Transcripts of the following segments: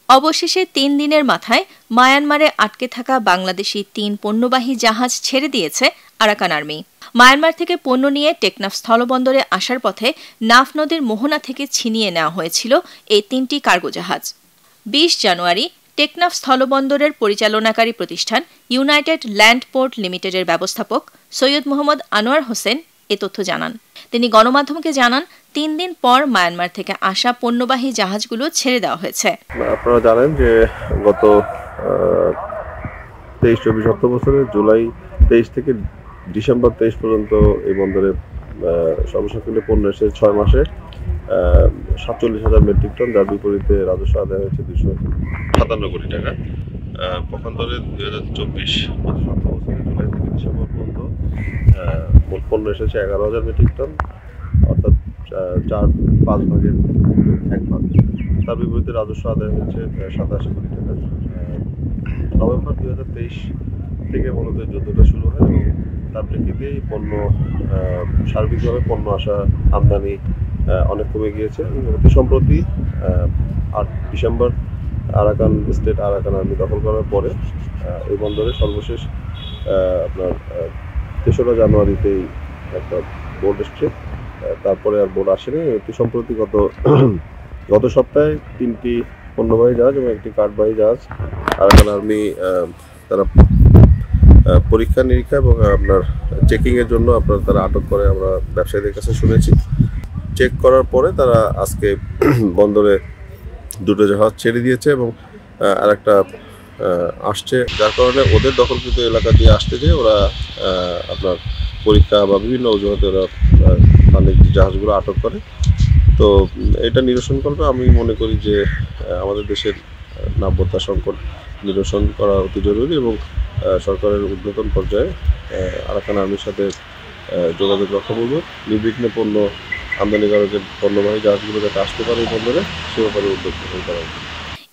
অবশেষে ৩ দিনের মাথায় মায়ানমারে আটকে থাকা বাংলাদেশি ৩ পণ্যবাহী জাহাজ ছেড়ে দিয়েছে আরাকান আর্মি। মায়ানমার থেকে পণ্য নিয়ে টেকনাফ স্থলবন্দরে আসার পথে নাফ নদীর মোহনা থেকে ছিনিয়ে নেওয়া হয়েছিল এই ৩টি কার্গো জাহাজ। ২০ জানুয়ারি টেকনাফ স্থলবন্দরের পরিচালনাকারী প্রতিষ্ঠান ইউনাইটেড ল্যান্ড পোর্ট লিমিটেডের ব্যবস্থাপক সৈয়দ মোহাম্মদ আনোয়ার হোসেন এ তথ্য জানান। তিনি গণমাধ্যমকে জানান, ৩ দিন পর মায়ানমার থেকে আসা পণ্যবাহী জাহাজগুলো ছেড়ে দেওয়া হয়েছে। আপনারা জানেন যে গত ২৩-২৪ অর্থবছরের জুলাই ২৩ থেকে ডিসেম্বর ২৩ পর্যন্ত এই বন্দরে সর্বসাকুল্যে পণ্য এসে ৬ মাসে ৪৭,০০০ মেট্রিক টন, যার বিপরীতে রাজস্ব আদায় হয়েছে ২৫৭ কোটি টাকা। পক্ষান্তরে ২০২৪ অর্থবছরের জুলাই থেকে ডিসেম্বর পর্যন্ত মোট পণ্য এসেছে ১১,০০০ মেট্রিক টন, অর্থাৎ ৪/৫ ভাগের ১ ভাগ। তার বিপরীতে রাজস্ব আদায় হয়েছে ৮৭ কোটি টাকা। নভেম্বর ২০২৩ থেকে মূলত যুদ্ধটা শুরু হয় এবং তার প্রেক্ষিতেই পণ্য সার্বিকভাবে পণ্য আসা আমদানি অনেক কমে গিয়েছে। অতি সম্প্রতি ৮ December Arakan state Arakan army দখল করার পরে এই বন্দরে সর্বশেষ আপনার ৩রা জানুয়ারিতেই একটা বোট এসছে, তারপরে আর বোট আসেনি। অতি সম্প্রতি গত সপ্তাহে ৩টি পণ্যবাহী জাহাজ এবং একটি কার্ডবাহী জাহাজ আরাকান আর্মি তারা পরীক্ষা নিরীক্ষা এবং আপনার চেকিংয়ের জন্য তারা আটক করে, আমরা ব্যবসায়ীদের কাছে শুনেছি। চেক করার পরে তারা আজকে বন্দরে 2টো জাহাজ ছেড়ে দিয়েছে এবং আরেকটা আসছে, যার কারণে ওদের দখলকৃত এলাকা দিয়ে আসতে যেয়ে ওরা আপনার পরীক্ষা বা বিভিন্ন অজুহাতে ওরা বাণিজ্যিক জাহাজগুলো আটক করে। তো এটা নিরসন করবে, আমি মনে করি যে আমাদের দেশের নাব্যতা সংকট নিরসন করা অতি জরুরি এবং সরকারের ঊর্ধ্বতন পর্যায়ে আরাকান আর্মির সাথে যোগাযোগ রক্ষা করবে, নির্বিঘ্নে পণ্য আমদানিকারকের পণ্যবাহী জাহাজগুলো যাতে আসতে পারে এই বন্দরে সে ব্যাপারে উদ্যোগ গ্রহণ করা হবে।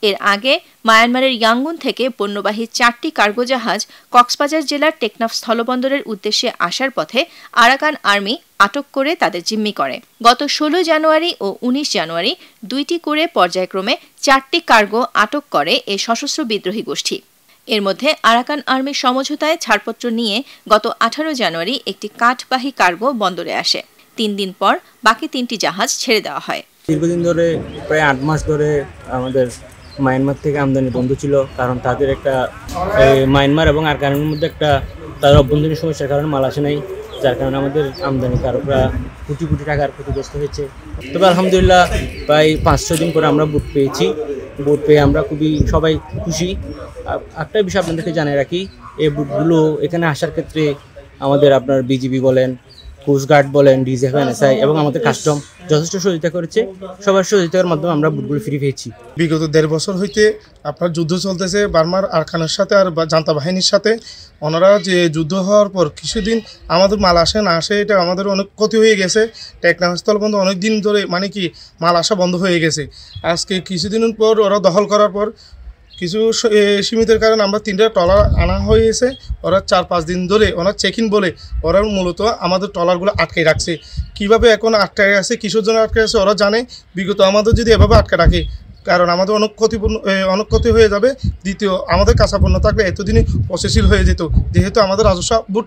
এর আগে মায়ানমারের ইয়াঙ্গুন থেকে পণ্যবাহী 4টি কার্গো জাহাজ কক্সবাজার জেলার টেকনাফ স্থলবন্দরের উদ্দেশ্যে আসার পথে আরাকান আর্মি আটক করে তাদের জিম্মি করে। গত 16 জানুয়ারি ও 19 জানুয়ারি 2টি করে পর্যায়ক্রমে 4টি কার্গো আটক করে এই সশস্ত্র বিদ্রোহী গোষ্ঠী। এর মধ্যে আরাকান আর্মির সমঝোতায় ছাড়পত্র নিয়ে গত 18 জানুয়ারি একটি কাঠবাহী কার্গো বন্দরে আসে। 3 দিন পর বাকি 3টি জাহাজ ছেড়ে দেওয়া হয়। দীর্ঘদিন ধরে প্রায় 8 মাস ধরে আমাদের মায়ানমার থেকে আমদানি বন্ধ ছিল, কারণ তাদের একটা মায়ানমার এবং আরাকানের মধ্যে একটা তাদের অভ্যন্তরীণ সমস্যার কারণে মাল আসে নাই, যার কারণে আমাদের আমদানি কারকরা কোটি কোটি টাকার ক্ষতিগ্রস্ত হয়েছে। তবে আলহামদুলিল্লাহ প্রায় 5-6 দিন পরে আমরা বুট পেয়েছি। বুট পেয়ে আমরা খুবই সবাই খুশি। একটা বিষয় আপনাদেরকে জানিয়ে রাখি, এই বুটগুলো এখানে আসার ক্ষেত্রে আমাদের আপনার বিজিবি বলেন, কোস্টগার্ড বলেন, ডিজিএফএনএসআই এবং আমাদের কাস্টম যথেষ্ট সহযোগিতা করেছে। সবার সহযোগিতার মাধ্যমে আমরা বুটগুলো ফিরে পেয়েছি। বিগত 1.5 বছর হইতে আপনার যুদ্ধ চলতেছে বার্মার আরাকানের সাথে আর জান্তা বাহিনীর সাথে। ওনারা যে যুদ্ধ হওয়ার পর কিছুদিন আমাদের মাল আসে না আসে, এটা আমাদের অনেক ক্ষতি হয়ে গেছে। টেকনাফ স্থলবন্দর অনেক দিন ধরে মাল আসা বন্ধ হয়ে গেছে। আজকে কিছুদিন পর ওরা দখল করার পর কিছু সীমিতের কারণে আমরা 3টা ট্রলার আনা হয়েছে। ওরা 4-5 দিন ধরে ওরা চেকিং বলে ওরা মূলত আমাদের ট্রলারগুলো আটকে রাখছে। কীভাবে এখন আটকে আছে, কিসের জন্য আটকে আছে ওরা জানে। বিগত আমাদের যদি এভাবে আটকে রাখে, কারণ আমাদের অনেক ক্ষতি হয়ে যাবে। দ্বিতীয়, আমাদের কাঁচা পণ্য থাকলে এতদিনই প্রসেসিল হয়ে যেত, যেহেতু আমাদের রাজস্ব বুট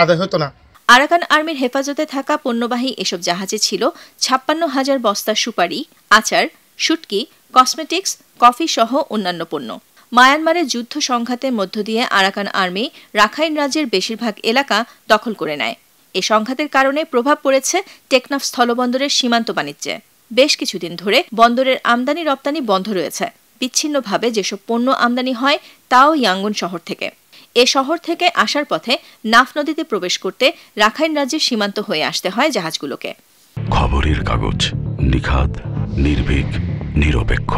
আদায় হতো না। আরাকান আর্মির হেফাজতে থাকা পণ্যবাহী এসব জাহাজে ছিল 56,000 বস্তা সুপারি, আচার, শুটকি, কসমেটিক্স, কফি সহ অন্যান্য পণ্য। মায়ানমারের যুদ্ধ সংঘাতের মধ্য দিয়ে আরাকান আর্মি রাখাইন রাজ্যের বেশিরভাগ এলাকা দখল করে নেয়। এই সংঘাতের কারণে প্রভাব পড়েছে টেকনাফ স্থলবন্দরের সীমান্ত বাণিজ্যে। বেশ কিছুদিন ধরে বন্দরের আমদানি রপ্তানি বন্ধ রয়েছে। বিচ্ছিন্নভাবে যেসব পণ্য আমদানি হয় তাও ইয়াঙ্গুন শহর থেকে। এ শহর থেকে আসার পথে নাফ নদীতে প্রবেশ করতে রাখাইন রাজ্যের সীমান্ত হয়ে আসতে হয় জাহাজগুলোকে। খবরের কাগজ, নিখাদ, নির্ভীক, নিরপেক্ষ।